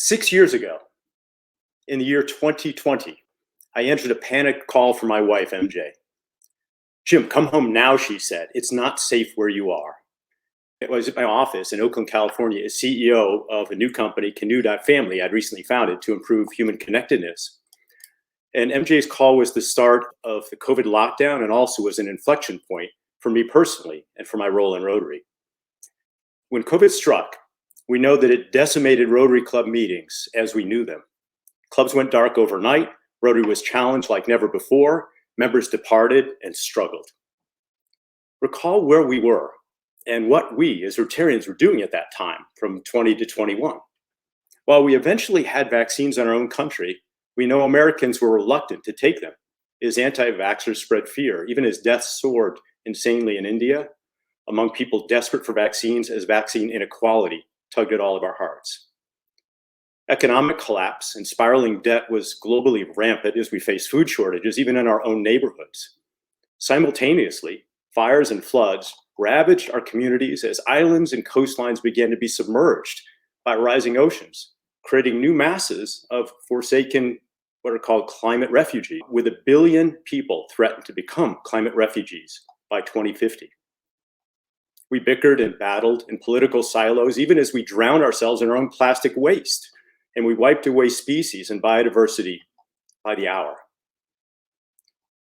6 years ago, in the year 2020, I entered a panicked call from my wife, MJ. Jim, come home now, she said. It's not safe where you are. I was at my office in Oakland, California, as CEO of a new company, Canoe.family, I'd recently founded to improve human connectedness. And MJ's call was the start of the COVID lockdown and also was an inflection point for me personally and for my role in Rotary. When COVID struck, we know that it decimated Rotary Club meetings as we knew them. Clubs went dark overnight. Rotary was challenged like never before. Members departed and struggled. Recall where we were and what we as Rotarians were doing at that time from 20 to 21. While we eventually had vaccines in our own country, we know Americans were reluctant to take them as anti-vaxxers spread fear, even as deaths soared insanely in India, among people desperate for vaccines as vaccine inequality tugged at all of our hearts. Economic collapse and spiraling debt was globally rampant as we faced food shortages, even in our own neighborhoods. Simultaneously, fires and floods ravaged our communities as islands and coastlines began to be submerged by rising oceans, creating new masses of forsaken, what are called climate refugees, with 1 billion people threatened to become climate refugees by 2050. We bickered and battled in political silos, even as we drowned ourselves in our own plastic waste, and we wiped away species and biodiversity by the hour.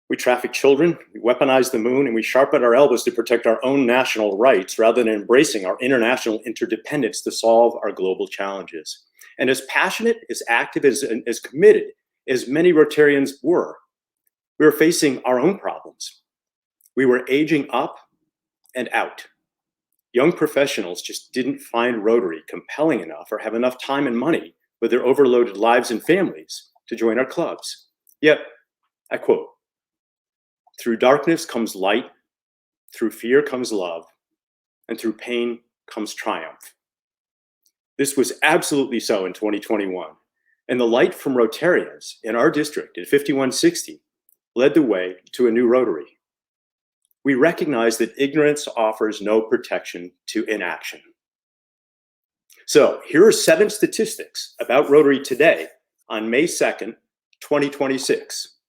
We trafficked children, we weaponized the moon, and we sharpened our elbows to protect our own national rights rather than embracing our international interdependence to solve our global challenges. And as passionate, as active, as committed as many Rotarians were, we were facing our own problems. We were aging up and out. Young professionals just didn't find Rotary compelling enough or have enough time and money with their overloaded lives and families to join our clubs. Yet, I quote, "Through darkness comes light, through fear comes love, and through pain comes triumph." This was absolutely so in 2021, and the light from Rotarians in our district at 5160 led the way to a new Rotary. We recognize that ignorance offers no protection to inaction. So here are 7 statistics about Rotary today on May 2nd, 2026.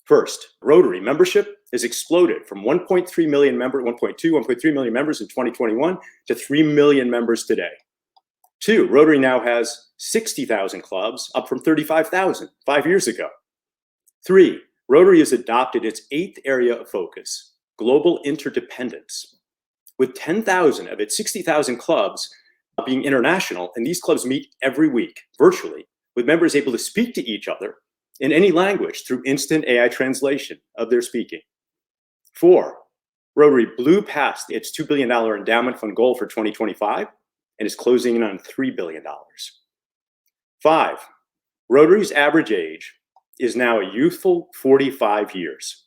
First, Rotary membership has exploded from 1.3 million members, 1.3 million members in 2021 to 3 million members today. 2, Rotary now has 60,000 clubs, up from 35,000 5 years ago. 3, Rotary has adopted its 8th area of focus, global interdependence, with 10,000 of its 60,000 clubs being international, and these clubs meet every week virtually, with members able to speak to each other in any language through instant AI translation of their speaking. 4, Rotary blew past its $2 billion endowment fund goal for 2025 and is closing in on $3 billion. 5, Rotary's average age is now a youthful 45 years.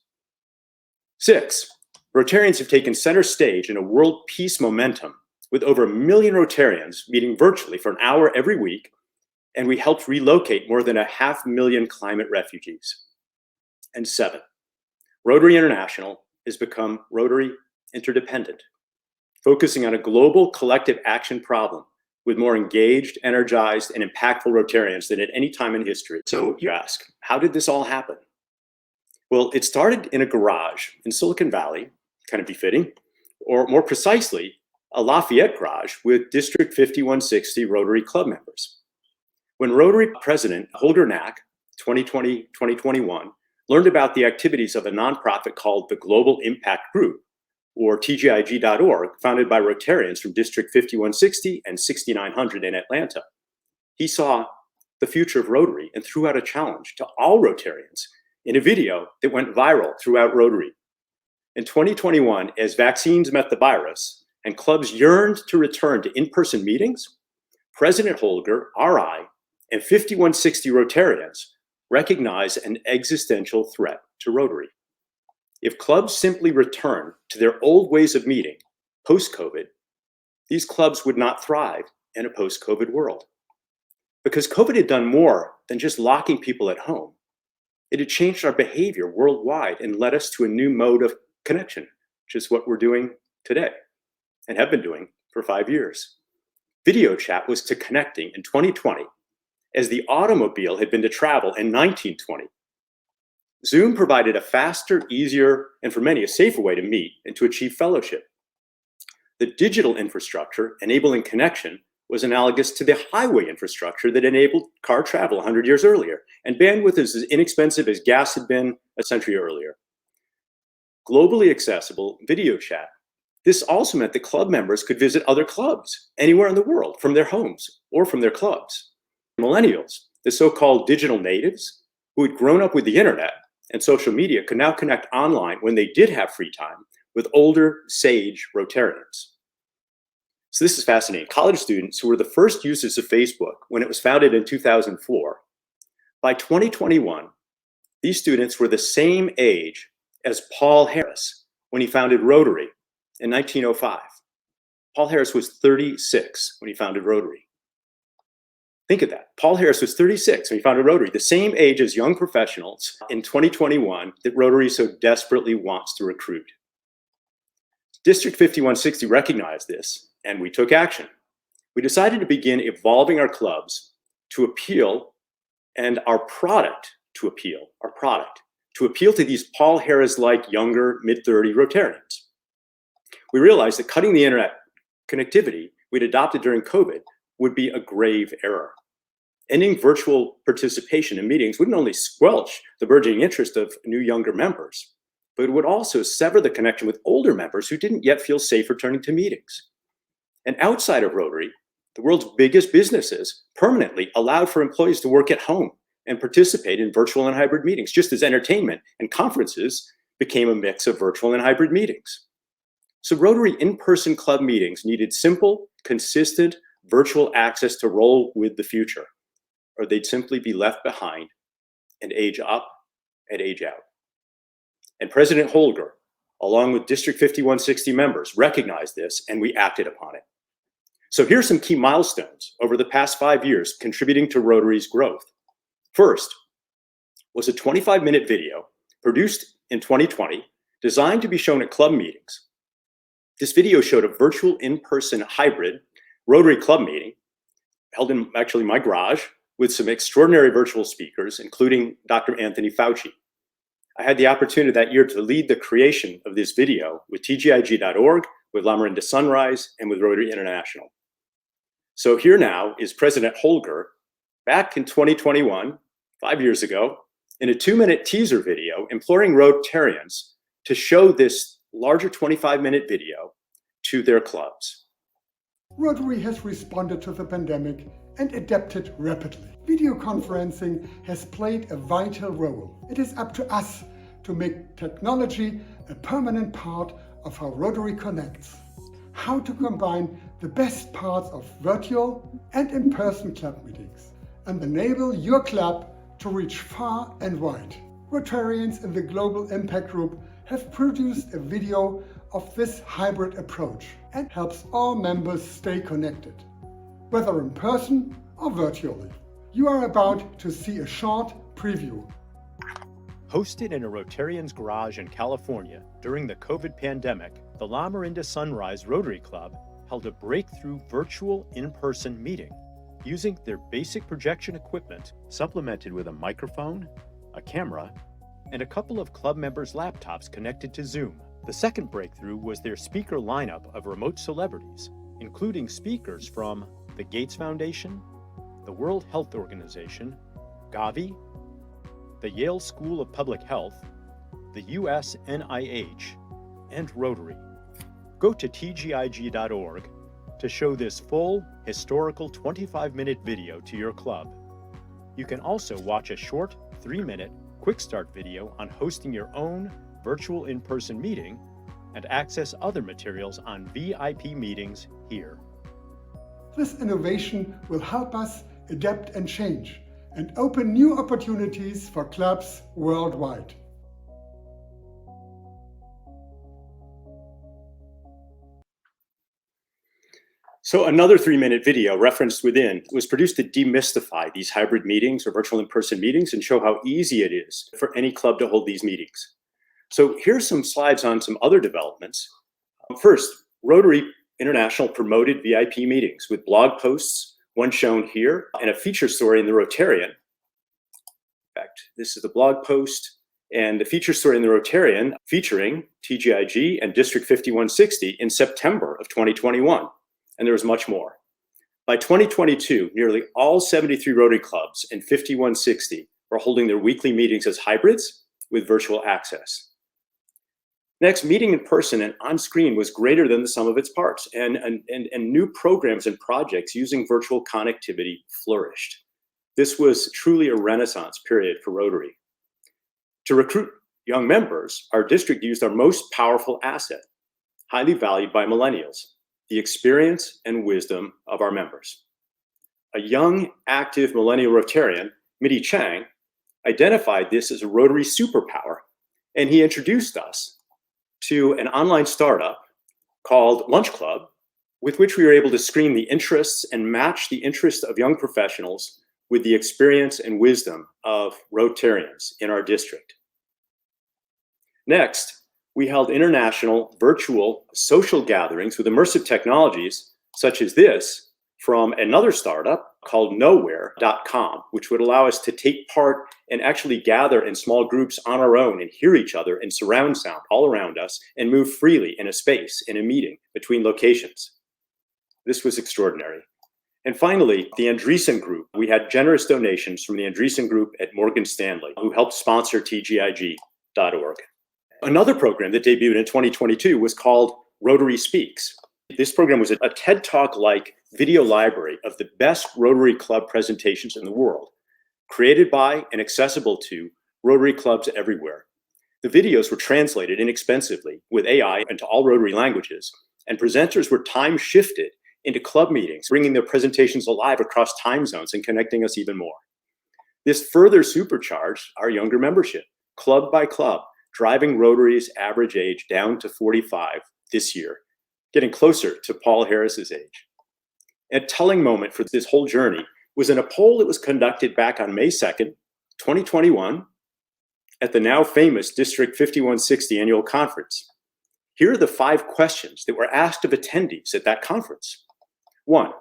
6, Rotarians have taken center stage in a world peace momentum with over 1 million Rotarians meeting virtually for an hour every week, and we helped relocate more than 500,000 climate refugees. And 7, Rotary International has become Rotary Interdependent, focusing on a global collective action problem with more engaged, energized, and impactful Rotarians than at any time in history. So you ask, how did this all happen? Well, it started in a garage in Silicon Valley, kind of befitting, or more precisely, a Lafayette garage with District 5160 Rotary Club members. When Rotary President Holger Knack, 2020-2021, learned about the activities of a nonprofit called the Global Impact Group, or TGIG.org, founded by Rotarians from District 5160 and 6900 in Atlanta, he saw the future of Rotary and threw out a challenge to all Rotarians in a video that went viral throughout Rotary. In 2021, as vaccines met the virus and clubs yearned to return to in-person meetings, President Holger, RI, and 5160 Rotarians recognized an existential threat to Rotary. If clubs simply return to their old ways of meeting post-COVID, these clubs would not thrive in a post-COVID world. Because COVID had done more than just locking people at home. It had changed our behavior worldwide and led us to a new mode of connection, which is what we're doing today and have been doing for 5 years. Video chat was to connecting in 2020 as the automobile had been to travel in 1920. Zoom provided a faster, easier, and for many, a safer way to meet and to achieve fellowship. The digital infrastructure enabling connection was analogous to the highway infrastructure that enabled car travel 100 years earlier, and bandwidth is as inexpensive as gas had been a century earlier. Globally accessible video chat. This also meant that club members could visit other clubs anywhere in the world from their homes or from their clubs. Millennials, the so-called digital natives who had grown up with the internet and social media, could now connect online when they did have free time with older, sage Rotarians. So this is fascinating. College students who were the first users of Facebook when it was founded in 2004, by 2021, these students were the same age as Paul Harris when he founded Rotary in 1905. Paul Harris was 36 when he founded Rotary. Think of that. Paul Harris was 36 when he founded Rotary, the same age as young professionals in 2021 that Rotary so desperately wants to recruit. District 5160 recognized this, and we took action. We decided to begin evolving our clubs to appeal and our product to appeal to these Paul Harris-like younger mid-30 Rotarians. We realized that cutting the internet connectivity we'd adopted during COVID would be a grave error. Ending virtual participation in meetings wouldn't only squelch the burgeoning interest of new younger members, but it would also sever the connection with older members who didn't yet feel safe returning to meetings. And outside of Rotary, the world's biggest businesses permanently allowed for employees to work at home and participate in virtual and hybrid meetings, just as entertainment and conferences became a mix of virtual and hybrid meetings. So Rotary in-person club meetings needed simple, consistent, virtual access to roll with the future, or they'd simply be left behind and age up and age out. And President Holger, along with District 5160 members, recognized this, and we acted upon it. So here's some key milestones over the past 5 years contributing to Rotary's growth. First was a 25-minute video produced in 2020, designed to be shown at club meetings. This video showed a virtual in-person hybrid Rotary club meeting held in actually my garage with some extraordinary virtual speakers, including Dr. Anthony Fauci. I had the opportunity that year to lead the creation of this video with TGIG.org, with Lamarinda Sunrise, and with Rotary International. So here now is President Holger back in 2021, 5 years ago, in a 2-minute teaser video imploring Rotarians to show this larger 25-minute video to their clubs. Rotary has responded to the pandemic and adapted rapidly. Video conferencing has played a vital role. It is up to us to make technology a permanent part of how Rotary connects. How to combine the best parts of virtual and in-person club meetings and enable your club to reach far and wide. Rotarians in the Global Impact Group have produced a video of this hybrid approach and helps all members stay connected, whether in person or virtually. You are about to see a short preview. Hosted in a Rotarian's garage in California during the COVID pandemic, the Lamarinda Sunrise Rotary Club held a breakthrough virtual in-person meeting using their basic projection equipment supplemented with a microphone, a camera, and a couple of club members' laptops connected to Zoom. The second breakthrough was their speaker lineup of remote celebrities, including speakers from the Gates Foundation, the World Health Organization, Gavi, the Yale School of Public Health, the US NIH, and Rotary. Go to tgig.org to show this full, historical 25-minute video to your club. You can also watch a short 3-minute quick start video on hosting your own virtual in-person meeting and access other materials on VIP meetings here. This innovation will help us adapt and change and open new opportunities for clubs worldwide. So another 3-minute video referenced within was produced to demystify these hybrid meetings or virtual in-person meetings and show how easy it is for any club to hold these meetings. So here's some slides on some other developments. First, Rotary International promoted VIP meetings with blog posts one shown here, and a feature story in the Rotarian. In fact, this is the blog post and the feature story in the Rotarian featuring TGIG and District 5160 in September of 2021. And there was much more. By 2022, nearly all 73 Rotary clubs and 5160 are holding their weekly meetings as hybrids with virtual access. Next, meeting in person and on screen was greater than the sum of its parts, and new programs and projects using virtual connectivity flourished. This was truly a renaissance period for Rotary. To recruit young members, our district used our most powerful asset, highly valued by millennials, the experience and wisdom of our members. A young, active millennial Rotarian, Mitty Chang, identified this as a Rotary superpower, and he introduced us to an online startup called Lunch Club, with which we were able to screen the interests and match the interests of young professionals with the experience and wisdom of Rotarians in our district. Next, we held international virtual social gatherings with immersive technologies such as this from another startup called Nowhere.com, which would allow us to take part and actually gather in small groups on our own and hear each other in surround sound all around us and move freely in a space, in a meeting between locations. This was extraordinary. And finally, the Andreessen Group. We had generous donations from the Andreessen Group at Morgan Stanley, who helped sponsor TGIG.org. Another program that debuted in 2022 was called Rotary Speaks. This program was a TED Talk-like video library of the best Rotary Club presentations in the world, created by and accessible to Rotary clubs everywhere. The videos were translated inexpensively with AI into all Rotary languages, and presenters were time-shifted into club meetings, bringing their presentations alive across time zones and connecting us even more. This further supercharged our younger membership, club by club, driving Rotary's average age down to 45 this year, getting closer to Paul Harris's age. A telling moment for this whole journey was in a poll that was conducted back on May 2nd, 2021, at the now famous District 5160 annual conference. Here are the 5 questions that were asked of attendees at that conference. 1,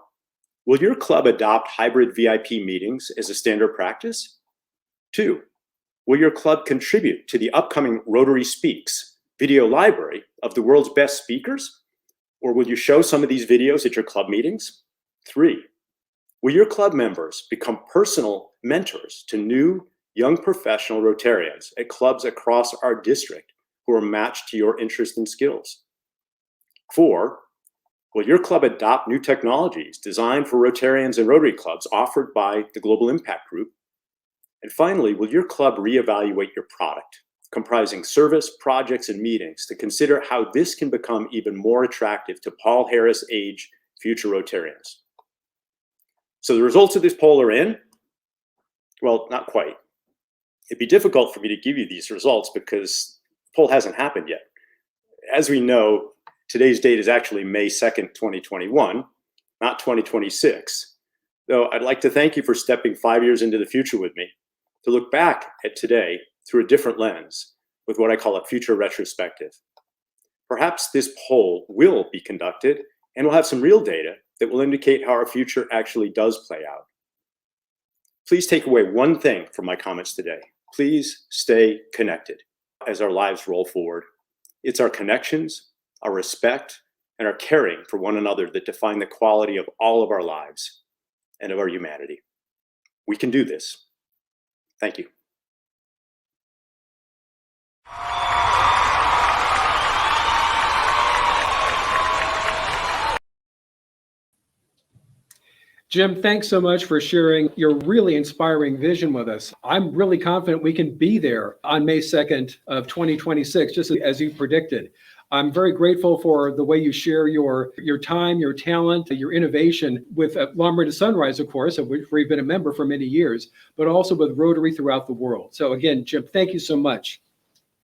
will your club adopt hybrid VIP meetings as a standard practice? 2, will your club contribute to the upcoming Rotary Speaks video library of the world's best speakers? Or will you show some of these videos at your club meetings? 3, will your club members become personal mentors to new young professional Rotarians at clubs across our district who are matched to your interest and skills? 4, will your club adopt new technologies designed for Rotarians and Rotary clubs offered by the Global Impact Group? And finally, will your club reevaluate your product, comprising service, projects, and meetings, to consider how this can become even more attractive to Paul Harris age future Rotarians? So the results of this poll are in. Well, not quite. It'd be difficult for me to give you these results because the poll hasn't happened yet. As we know, today's date is actually May 2nd, 2021, not 2026. Though I'd like to thank you for stepping 5 years into the future with me, to look back at today through a different lens with what I call a future retrospective. Perhaps this poll will be conducted and we'll have some real data that will indicate how our future actually does play out. Please take away one thing from my comments today. Please stay connected as our lives roll forward. It's our connections, our respect, and our caring for one another that define the quality of all of our lives and of our humanity. We can do this. Thank you. Jim, thanks so much for sharing your really inspiring vision with us. I'm really confident we can be there on May 2nd of 2026, just as you predicted. I'm very grateful for the way you share your time, your talent, your innovation with Lombre to Sunrise, of course, of which we've been a member for many years, but also with Rotary throughout the world. So again, Jim, thank you so much.